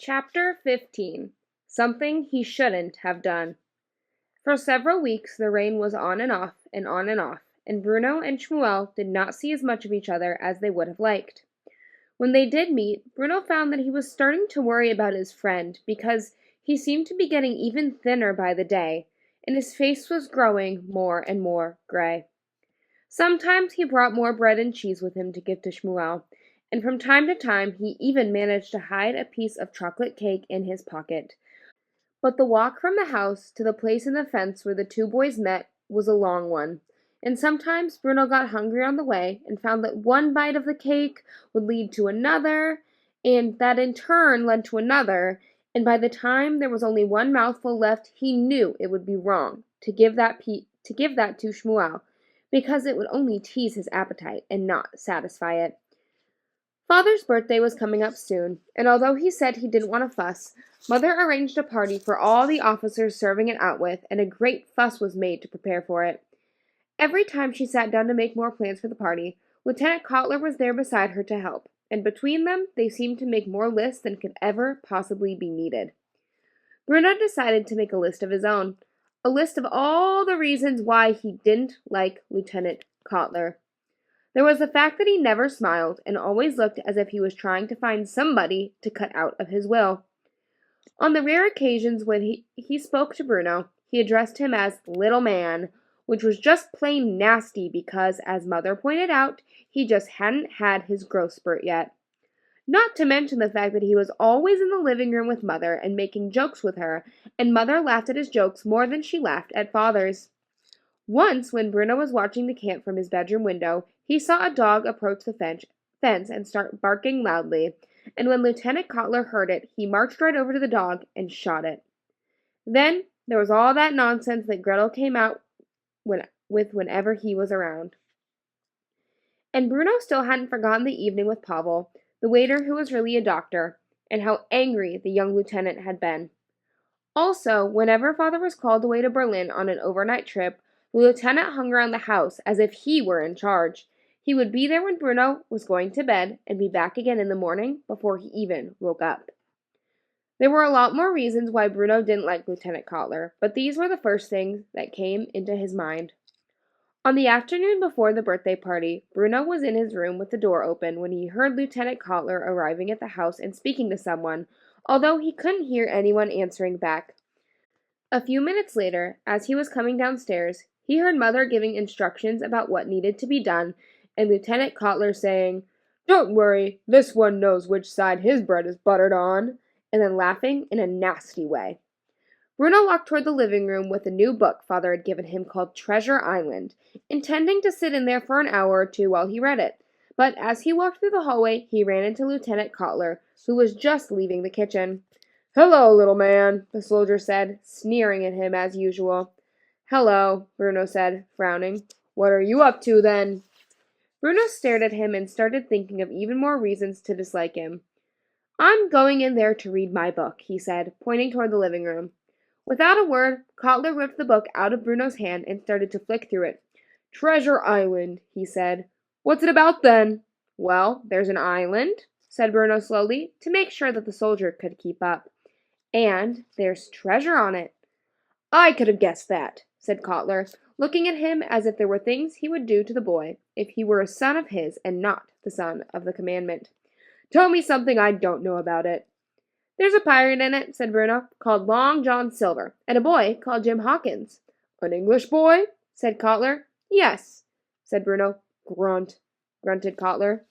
Chapter 15. Something He Shouldn't Have Done. For several weeks the rain was on and off, and on and off, and Bruno and Shmuel did not see as much of each other as they would have liked. When they did meet, Bruno found that he was starting to worry about his friend because he seemed to be getting even thinner by the day, and his face was growing more and more gray. Sometimes he brought more bread and cheese with him to give to Shmuel, and from time to time he even managed to hide a piece of chocolate cake in his pocket. But the walk from the house to the place in the fence where the two boys met was a long one, and sometimes Bruno got hungry on the way and found that one bite of the cake would lead to another, and that in turn led to another, and by the time there was only one mouthful left, he knew it would be wrong to give that to Shmuel, because it would only tease his appetite and not satisfy it. Father's birthday was coming up soon, and although he said he didn't want to fuss, Mother arranged a party for all the officers serving it out with, and a great fuss was made to prepare for it. Every time she sat down to make more plans for the party, Lieutenant Cotler was there beside her to help, and between them they seemed to make more lists than could ever possibly be needed. Bruno decided to make a list of his own, a list of all the reasons why he didn't like Lieutenant Cotler. There was the fact that he never smiled and always looked as if he was trying to find somebody to cut out of his will. On the rare occasions when he spoke to Bruno, he addressed him as little man, which was just plain nasty because, as Mother pointed out, he just hadn't had his growth spurt yet. Not to mention the fact that he was always in the living room with Mother and making jokes with her, and Mother laughed at his jokes more than she laughed at Father's. Once, when Bruno was watching the camp from his bedroom window, he saw a dog approach the fence and start barking loudly, and when Lieutenant Cotler heard it, he marched right over to the dog and shot it. Then there was all that nonsense that Gretel came out with whenever he was around. And Bruno still hadn't forgotten the evening with Pavel, the waiter who was really a doctor, and how angry the young lieutenant had been. Also, whenever Father was called away to Berlin on an overnight trip, the lieutenant hung around the house as if he were in charge. He would be there when Bruno was going to bed and be back again in the morning before he even woke up. There were a lot more reasons why Bruno didn't like Lieutenant Cotler, but these were the first things that came into his mind. On the afternoon before the birthday party, Bruno was in his room with the door open when he heard Lieutenant Cotler arriving at the house and speaking to someone, although he couldn't hear anyone answering back. A few minutes later, as he was coming downstairs, he heard Mother giving instructions about what needed to be done, and Lieutenant Cotler saying, "Don't worry, this one knows which side his bread is buttered on," and then laughing in a nasty way. Bruno walked toward the living room with a new book Father had given him called Treasure Island, intending to sit in there for an hour or two while he read it. But as he walked through the hallway, he ran into Lieutenant Cotler, who was just leaving the kitchen. "Hello, little man," the soldier said, sneering at him as usual. "Hello," Bruno said, frowning. "What are you up to, then?" Bruno stared at him and started thinking of even more reasons to dislike him. "I'm going in there to read my book," he said, pointing toward the living room. Without a word, Cotler ripped the book out of Bruno's hand and started to flick through it. "Treasure Island," he said. "What's it about, then?" "Well, there's an island," said Bruno slowly, to make sure that the soldier could keep up. "And there's treasure on it." "I could have guessed that," said Cotler, looking at him as if there were things he would do to the boy if he were a son of his and not the son of the commandment. "Tell me something I don't know about it." "There's a pirate in it," said Bruno, "called Long John Silver, and a boy called Jim Hawkins." "An English boy?" said Cotler. "Yes," said Bruno. Grunted Cotler.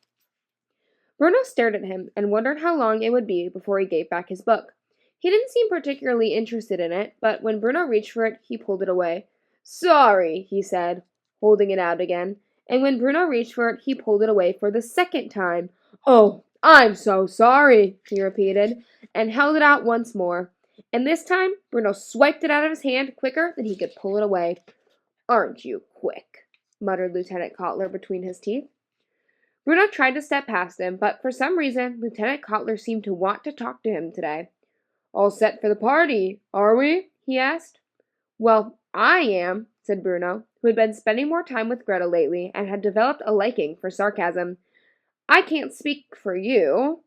Bruno stared at him and wondered how long it would be before he gave back his book. He didn't seem particularly interested in it, but when Bruno reached for it, he pulled it away. "Sorry," he said, holding it out again, and when Bruno reached for it, he pulled it away for the second time. "Oh, I'm so sorry," he repeated, and held it out once more. And this time, Bruno swiped it out of his hand quicker than he could pull it away. "Aren't you quick?" muttered Lieutenant Cotler between his teeth. Bruno tried to step past him, but for some reason, Lieutenant Cotler seemed to want to talk to him today. "All set for the party, are we?" he asked. "Well, I am," said Bruno, who had been spending more time with Greta lately and had developed a liking for sarcasm. "I can't speak for you."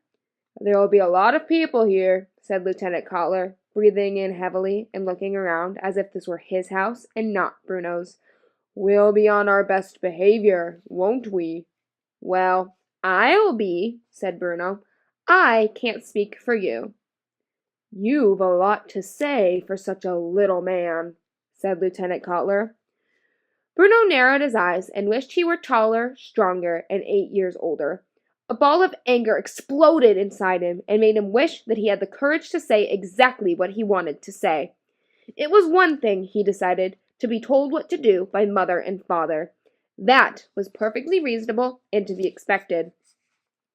There will be a lot of people here, said Lieutenant Cutler, breathing in heavily and looking around as if this were his house and not Bruno's. We'll be on our best behavior, won't we? Well, I'll be, said Bruno. I can't speak for you. You've a lot to say for such a little man, said Lieutenant Cutler. Bruno narrowed his eyes and wished he were taller, stronger, and 8 years older. A ball of anger exploded inside him and made him wish that he had the courage to say exactly what he wanted to say. It was one thing, he decided, to be told what to do by mother and father. That was perfectly reasonable and to be expected.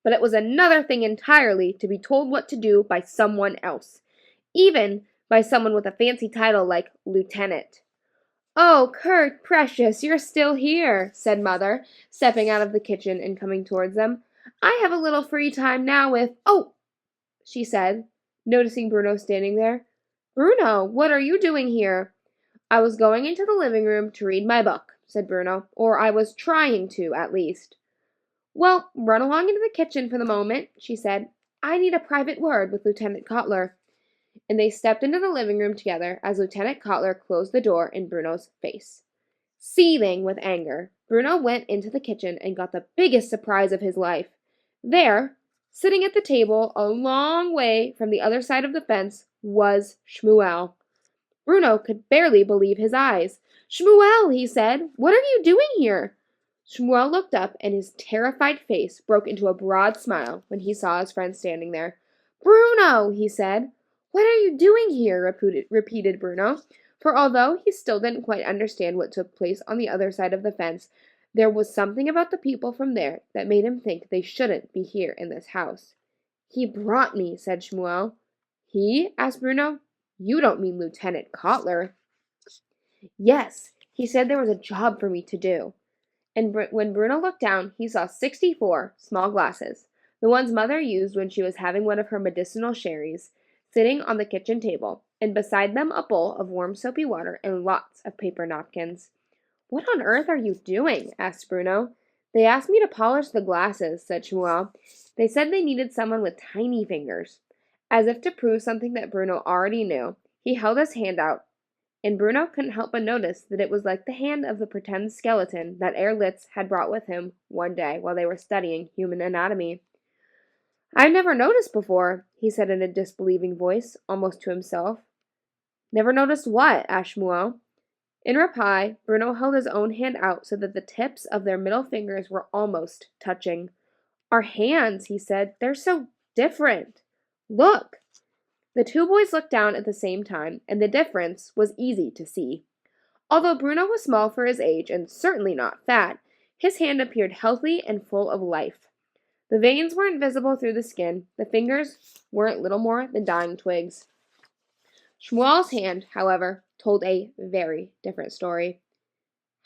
But it was another thing entirely to be told what to do by someone else, even by someone with a fancy title like lieutenant. Oh, Kurt, precious, you're still here, said Mother, stepping out of the kitchen and coming towards them. I have a little free time now if— Oh, she said, noticing Bruno standing there. Bruno, what are you doing here? I was going into the living room to read my book, said Bruno, or I was trying to, at least. Well, run along into the kitchen for the moment, she said. I need a private word with Lieutenant Cutler. And they stepped into the living room together as Lieutenant Cutler closed the door in Bruno's face. Seething with anger, Bruno went into the kitchen and got the biggest surprise of his life. There, sitting at the table a long way from the other side of the fence, was Shmuel. Bruno could barely believe his eyes. Shmuel, he said, what are you doing here? Shmuel looked up, and his terrified face broke into a broad smile when he saw his friend standing there. Bruno, he said. What are you doing here? repeated Bruno, for although he still didn't quite understand what took place on the other side of the fence, there was something about the people from there that made him think they shouldn't be here in this house. He brought me, said Shmuel. He? asked Bruno. You don't mean Lieutenant Cutler. Yes, he said there was a job for me to do. And when Bruno looked down, he saw 64 small glasses, the ones Mother used when she was having one of her medicinal sherries, sitting on the kitchen table, and beside them a bowl of warm soapy water and lots of paper napkins. What on earth are you doing? asked Bruno. They asked me to polish the glasses, said Shmuel. They said they needed someone with tiny fingers. As if to prove something that Bruno already knew, he held his hand out, and Bruno couldn't help but notice that it was like the hand of the pretend skeleton that Herr Litz had brought with him one day while they were studying human anatomy. I've never noticed before, he said in a disbelieving voice, almost to himself. Never noticed what? asked Shmuel. In reply, Bruno held his own hand out so that the tips of their middle fingers were almost touching. Our hands, he said, they're so different. Look! The two boys looked down at the same time, and the difference was easy to see. Although Bruno was small for his age and certainly not fat, his hand appeared healthy and full of life. The veins weren't visible through the skin, the fingers weren't little more than dying twigs. Shmuel's hand, however, told a very different story.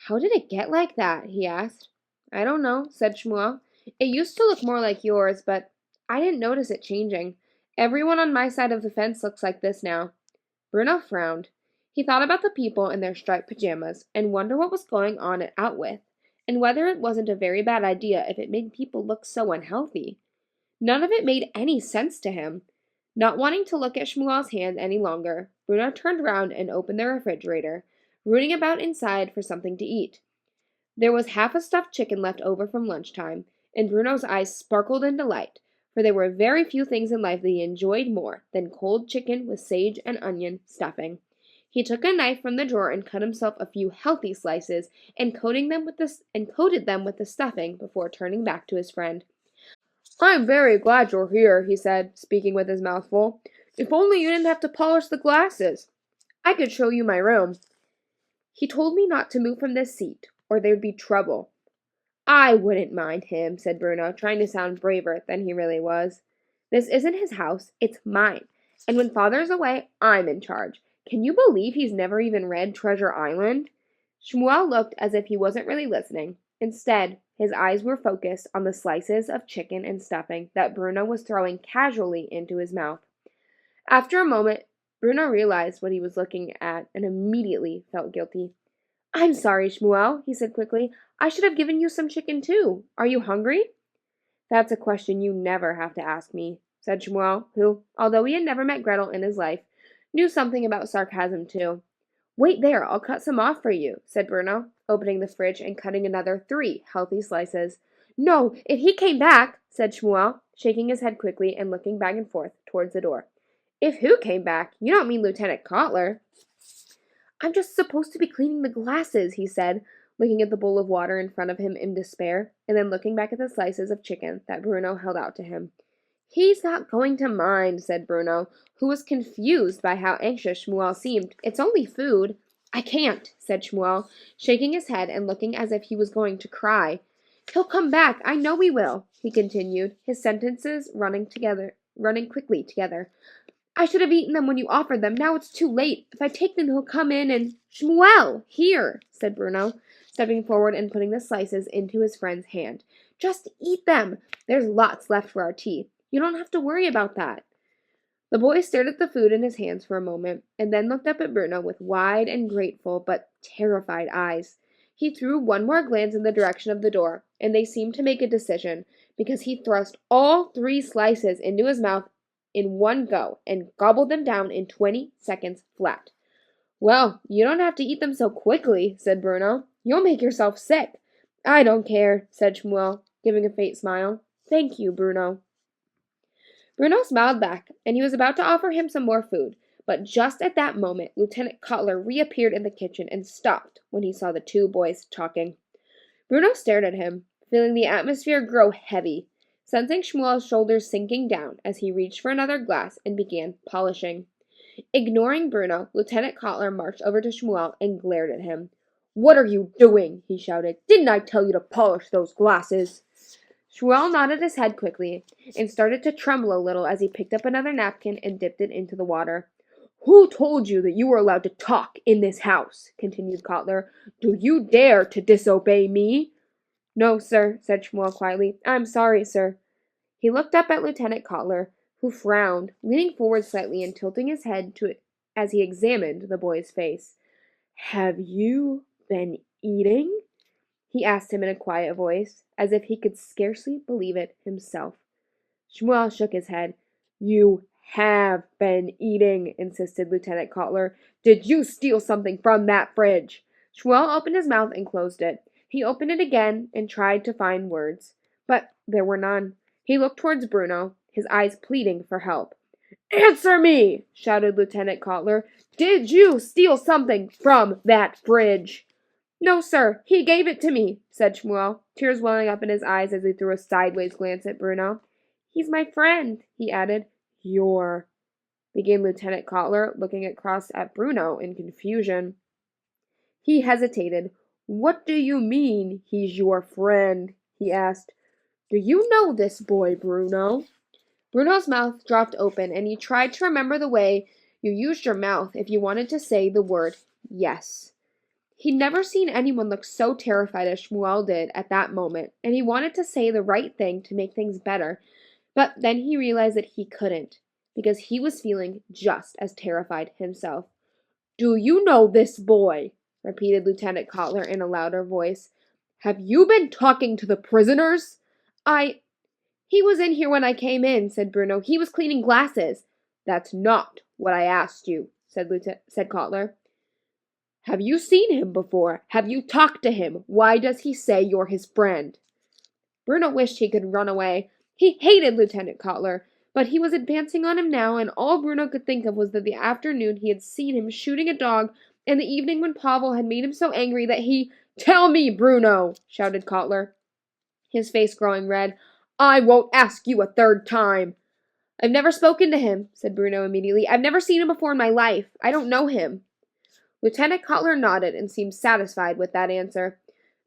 How did it get like that? He asked. I don't know, said Shmuel. It used to look more like yours, but I didn't notice it changing. Everyone on my side of the fence looks like this now. Bruno frowned. He thought about the people in their striped pajamas and wondered what was going on out with, and whether it wasn't a very bad idea if it made people look so unhealthy. None of it made any sense to him. Not wanting to look at Shmuel's hand any longer, Bruno turned round and opened the refrigerator, rooting about inside for something to eat. There was half a stuffed chicken left over from lunchtime, and Bruno's eyes sparkled in delight, for there were very few things in life that he enjoyed more than cold chicken with sage and onion stuffing. He took a knife from the drawer and cut himself a few healthy slices and coated them with the stuffing before turning back to his friend. I'm very glad you're here, he said, speaking with his mouth full. If only you didn't have to polish the glasses. I could show you my room. He told me not to move from this seat, or there'd be trouble. I wouldn't mind him, said Bruno, trying to sound braver than he really was. This isn't his house, it's mine. And when Father's away, I'm in charge. Can you believe he's never even read Treasure Island? Shmuel looked as if he wasn't really listening. Instead, his eyes were focused on the slices of chicken and stuffing that Bruno was throwing casually into his mouth. After a moment, Bruno realized what he was looking at and immediately felt guilty. I'm sorry, Shmuel, he said quickly. I should have given you some chicken too. Are you hungry? That's a question you never have to ask me, said Shmuel, who, although he had never met Gretel in his life, knew something about sarcasm too. Wait there, I'll cut some off for you, said Bruno, opening the fridge and cutting another 3 healthy slices. No, if he came back, said Shmuel, shaking his head quickly and looking back and forth towards the door. If who came back? You don't mean Lieutenant Kotler. I'm just supposed to be cleaning the glasses, he said, looking at the bowl of water in front of him in despair, and then looking back at the slices of chicken that Bruno held out to him. He's not going to mind, said Bruno, who was confused by how anxious Shmuel seemed. It's only food. I can't, said Shmuel, shaking his head and looking as if he was going to cry. He'll come back, I know he will, he continued, his sentences running quickly together. I should have eaten them when you offered them. Now it's too late. If I take them, he'll come in and— Shmuel, here, said Bruno, stepping forward and putting the slices into his friend's hand. Just eat them. There's lots left for our tea. You don't have to worry about that. The boy stared at the food in his hands for a moment, and then looked up at Bruno with wide and grateful but terrified eyes. He threw one more glance in the direction of the door, and they seemed to make a decision, because he thrust all 3 slices into his mouth in one go and gobbled them down in 20 seconds flat. Well, you don't have to eat them so quickly, said Bruno. You'll make yourself sick. I don't care, said Shmuel, giving a faint smile. Thank you, Bruno. Bruno smiled back, and he was about to offer him some more food, but just at that moment Lieutenant Kotler reappeared in the kitchen and stopped when he saw the 2 boys talking. Bruno stared at him, feeling the atmosphere grow heavy, sensing Shmuel's shoulders sinking down as he reached for another glass and began polishing. Ignoring Bruno, Lieutenant Kotler marched over to Shmuel and glared at him. What are you doing? He shouted. Didn't I tell you to polish those glasses? Shmuel nodded his head quickly and started to tremble a little as he picked up another napkin and dipped it into the water. Who told you that you were allowed to talk in this house? Continued Kotler. Do you dare to disobey me? No, sir, said Shmuel quietly. I'm sorry, sir. He looked up at Lieutenant Kotler, who frowned, leaning forward slightly and tilting his head as he examined the boy's face. Have you been eating? He asked him in a quiet voice, as if he could scarcely believe it himself. Shmuel shook his head. You have been eating, insisted Lieutenant Kotler. Did you steal something from that fridge? Shmuel opened his mouth and closed it. He opened it again and tried to find words, but there were none. He looked towards Bruno, his eyes pleading for help. Answer me! Shouted Lieutenant Kotler. Did you steal something from that fridge? No, sir, he gave it to me, said Shmuel, tears welling up in his eyes as he threw a sideways glance at Bruno. He's my friend, he added. Your, began Lieutenant Kotler, looking across at Bruno in confusion. He hesitated. What do you mean, he's your friend? He asked. Do you know this boy, Bruno? Bruno's mouth dropped open, and he tried to remember the way you used your mouth if you wanted to say the word yes. He'd never seen anyone look so terrified as Shmuel did at that moment, and he wanted to say the right thing to make things better, but then he realized that he couldn't, because he was feeling just as terrified himself. Do you know this boy? Repeated Lieutenant Kotler in a louder voice. Have you been talking to the prisoners? He was in here when I came in, said Bruno. He was cleaning glasses. That's not what I asked you, said Kotler. Have you seen him before? Have you talked to him? Why does he say you're his friend? Bruno wished he could run away. He hated Lieutenant Kotler, but he was advancing on him now, and all Bruno could think of was that the afternoon he had seen him shooting a dog, and the evening when Pavel had made him so angry that he— Tell me, Bruno, shouted Kotler, his face growing red. I won't ask you a 3rd time. I've never spoken to him, said Bruno immediately. I've never seen him before in my life. I don't know him. Lieutenant Kotler nodded and seemed satisfied with that answer.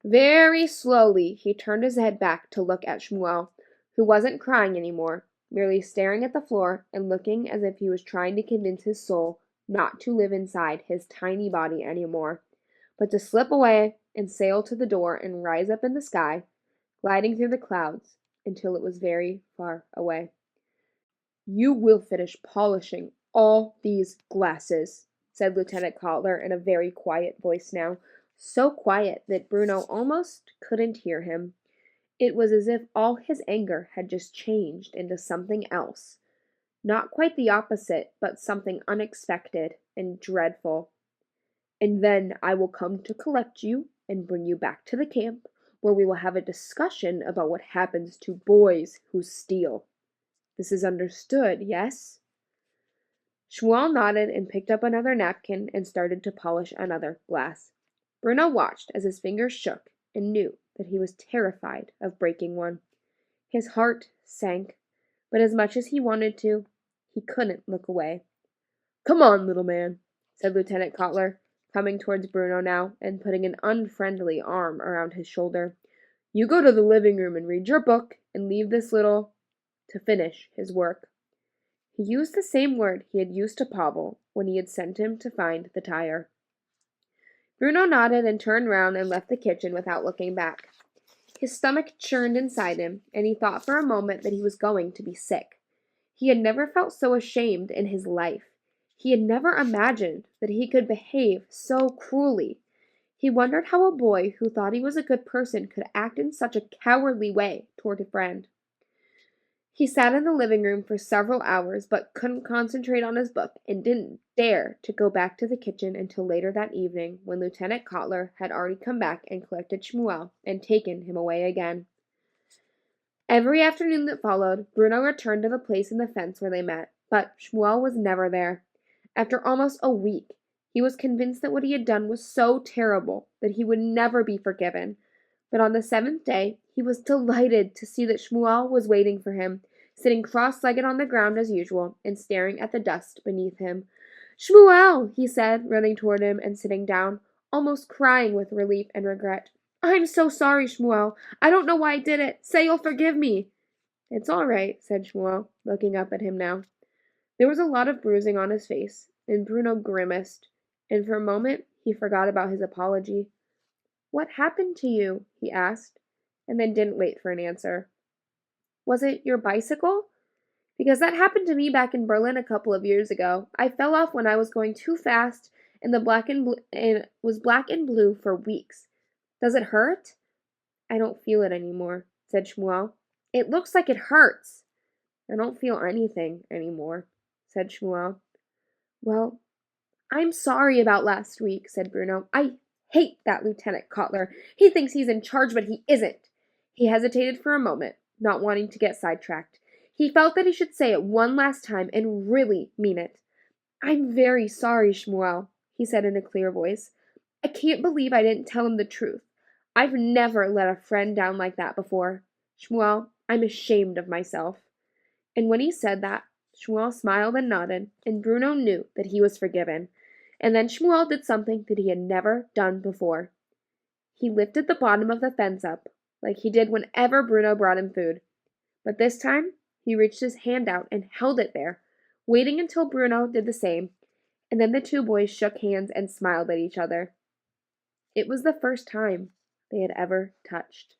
Very slowly, he turned his head back to look at Shmuel, who wasn't crying anymore, merely staring at the floor and looking as if he was trying to convince his soul not to live inside his tiny body anymore, but to slip away and sail to the door and rise up in the sky, gliding through the clouds until it was very far away. You will finish polishing all these glasses, said Lieutenant Kotler in a very quiet voice now, so quiet that Bruno almost couldn't hear him. It was as if all his anger had just changed into something else, Not quite the opposite, but something unexpected and dreadful. And then I will come to collect you and bring you back to the camp, where we will have a discussion about what happens to boys who steal. This is understood, yes?" Shmuel nodded and picked up another napkin and started to polish another glass. Bruno watched as his fingers shook and knew that he was terrified of breaking one. His heart sank, but as much as he wanted to, he couldn't look away. "Come on, little man," said Lieutenant Cutler, coming towards Bruno now and putting an unfriendly arm around his shoulder. "You go to the living room and read your book and leave this little to finish his work." He used the same word he had used to Pavel when he had sent him to find the tire. Bruno nodded and turned round and left the kitchen without looking back. His stomach churned inside him, and he thought for a moment that he was going to be sick. He had never felt so ashamed in his life. He had never imagined that he could behave so cruelly. He wondered how a boy who thought he was a good person could act in such a cowardly way toward a friend. He sat in the living room for several hours, but couldn't concentrate on his book and didn't dare to go back to the kitchen until later that evening, when Lieutenant Cutler had already come back and collected Shmuel and taken him away again. Every afternoon that followed, Bruno returned to the place in the fence where they met, but Shmuel was never there. After almost a week, he was convinced that what he had done was so terrible that he would never be forgiven. But on the 7th day, he was delighted to see that Shmuel was waiting for him, sitting cross-legged on the ground as usual and staring at the dust beneath him. "Shmuel," he said, running toward him and sitting down, almost crying with relief and regret. "I'm so sorry, Shmuel. I don't know why I did it. Say you'll forgive me." "It's all right," said Shmuel, looking up at him now. There was a lot of bruising on his face, and Bruno grimaced, and for a moment he forgot about his apology. "What happened to you?" he asked, and then didn't wait for an answer. "Was it your bicycle? Because that happened to me back in Berlin a couple of years ago. I fell off when I was going too fast, and was black and blue for weeks. Does it hurt?" "I don't feel it anymore," said Shmuel. "It looks like it hurts." "I don't feel anything anymore," said Shmuel. "Well, I'm sorry about last week," said Bruno. "I hate that Lieutenant Cutler. He thinks he's in charge, but he isn't." He hesitated for a moment, not wanting to get sidetracked. He felt that he should say it one last time and really mean it. "I'm very sorry, Shmuel," he said in a clear voice. "I can't believe I didn't tell him the truth. I've never let a friend down like that before. Shmuel, I'm ashamed of myself." And when he said that, Shmuel smiled and nodded, and Bruno knew that he was forgiven. And then Shmuel did something that he had never done before. He lifted the bottom of the fence up, like he did whenever Bruno brought him food. But this time, he reached his hand out and held it there, waiting until Bruno did the same, and then the two boys shook hands and smiled at each other. It was the first time they had ever touched.